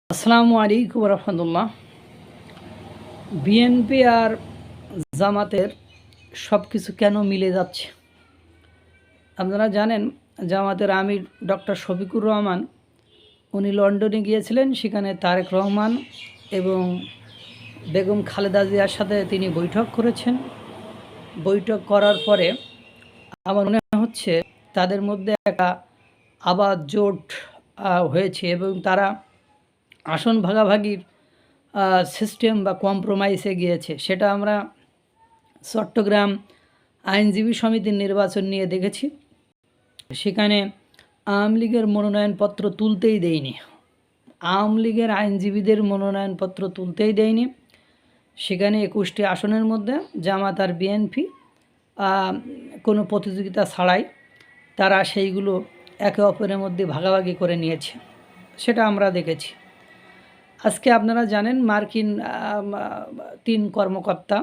আসসালামু আলাইকুম রহমতুল্লাহ। বিএনপি আর জামাতের সব কিছু কেন মিলে যাচ্ছে? আপনারা জানেন জামাতের আমির ডক্টর শফিকুর রহমান উনি লন্ডনে গিয়েছিলেন। সেখানে তারেক রহমান এবং বেগম খালেদা জিয়ার সাথে তিনি বৈঠক করেছেন। বৈঠক করার পরে আমার মনে হচ্ছে তাদের মধ্যে একটা আবার জোট হয়েছে এবং তারা আসন ভাগাভাগির সিস্টেম বা কম্প্রোমাইজে গিয়েছে। সেটা আমরা চট্টগ্রাম আইনজীবী সমিতির নির্বাচন নিয়ে দেখেছি। সেখানে আওয়ামী লীগের মনোনয়নপত্র তুলতেই দেয়নি, আওয়ামী লীগের আইনজীবীদের মনোনয়নপত্র তুলতেই দেয়নি। সেখানে 21টি আসনের মধ্যে জামাত আর বিএনপি কোনো প্রতিযোগিতা ছাড়াই তারা সেইগুলো একে অপরের মধ্যে ভাগাভাগি করে নিয়েছে, সেটা আমরা দেখেছি। আজকে আপনারা জানেন মার্কিন 3 কর্মকর্তা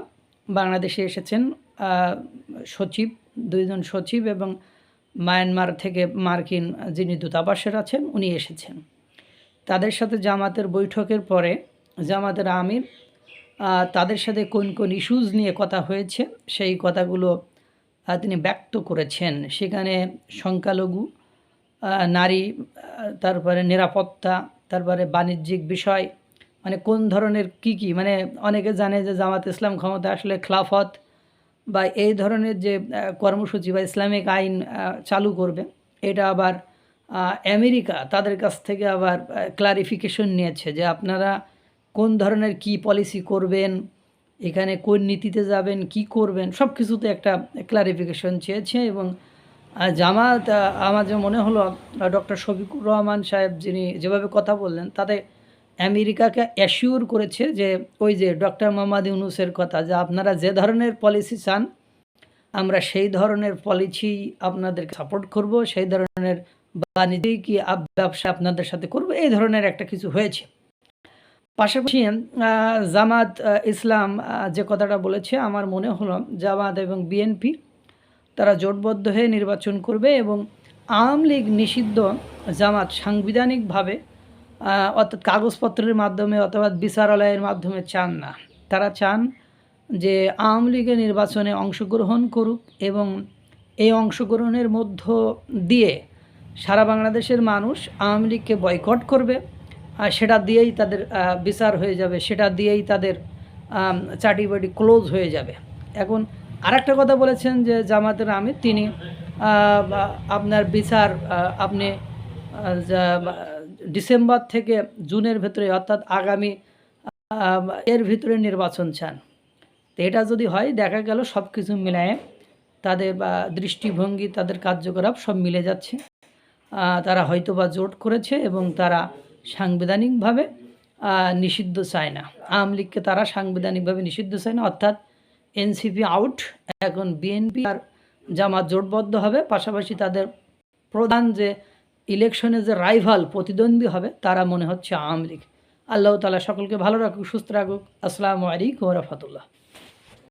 বাংলাদেশে এসেছেন, সচিব, 2 জন সচিব এবং মায়ানমার থেকে মার্কিন যিনি দূতাবাসের আছেন উনি এসেছেন। তাদের সাথে জামাতের বৈঠকের পরে জামাতের আমির তাদের সাথে কোন কোন ইস্যুজ নিয়ে কথা হয়েছে সেই কথাগুলো তিনি ব্যক্ত করেছেন। সেখানে সংখ্যালঘু, নারী, তারপরে নিরাপত্তা, তারপরে বাণিজ্যিক বিষয়, মানে কোন ধরনের কি মানে অনেকে জানে যে জামাত ইসলাম ক্ষমতা আসলে খেলাফত বা এই ধরনের যে কর্মসূচি বা ইসলামিক আইন চালু করবে, এটা আবার আমেরিকা তাদের কাছ থেকে আবার ক্লারিফিকেশন নিয়েছে যে আপনারা কোন ধরনের কি পলিসি করবেন, এখানে কোন নীতিতে যাবেন, কি করবেন, সব কিছুতে একটা ক্লারিফিকেশন চেয়েছে। এবং জামাত আমার যে মনে হলো ডক্টর শফিকুর রহমান সাহেব যিনি যেভাবে কথা বললেন তাতে আমেরিকাকে অ্যাসিওর করেছে যে ওই যে ডক্টর মোহাম্মদ ইউনূসের কথা, যে আপনারা যে ধরনের পলিসি চান আমরা সেই ধরনের পলিসি আপনাদেরকে সাপোর্ট করব, সেই ধরনের বাণিজ্যিক ব্যবসা আপনাদের সাথে করব, এই ধরনের একটা কিছু হয়েছে। পাশাপাশি জামাত ইসলাম যে কথাটা বলেছে আমার মনে হলো জামাত এবং বিএনপি তারা জোটবদ্ধ হয়ে নির্বাচন করবে এবং আওয়ামী লীগ নিষিদ্ধ জামাত সাংবিধানিকভাবে অর্থাৎ কাগজপত্রের মাধ্যমে অথবা বিচারালয়ের মাধ্যমে চান না। তারা চান যে আওয়ামী লীগের নির্বাচনে অংশগ্রহণ করুক এবং এই অংশগ্রহণের মধ্য দিয়ে সারা বাংলাদেশের মানুষ আওয়ামী লীগকে বয়কট করবে, সেটা দিয়েই তাদের বিচার হয়ে যাবে, সেটা দিয়েই তাদের চাটিবাটি ক্লোজ হয়ে যাবে। এখন আরেকটা কথা বলেছেন যে জামাতের আমির তিনি আপনার বিচার আপনি ডিসেম্বর থেকে জুনের ভেতরে অর্থাৎ আগামী এর ভিতরে নির্বাচন চান। তো এটা যদি হয় দেখা গেল সব কিছু মিলায়ে তাদের দৃষ্টিভঙ্গি, তাদের কার্যকলাপ সব মিলে যাচ্ছে। তারা হয়তো বা জোট করেছে এবং তারা সাংবিধানিকভাবে নিষিদ্ধ চায় না, আওয়ামী লীগকে তারা সাংবিধানিকভাবে নিষিদ্ধ চায় না, অর্থাৎ এনসিপি আউট। এখন বিএনপি আর জামাত জোটবদ্ধ হবে, পাশাপাশি তাদের প্রধান যে ইলেকশনে যে রাইভাল প্রতিদ্বন্দ্বী হবে তারা মনে হচ্ছে আওয়ামী লীগ। আল্লাহ তাআলা সকলকে ভালো রাখুক, সুস্থ রাখুক। আসসালামু আলাইকুম ওয়া রাহমাতুল্লাহ।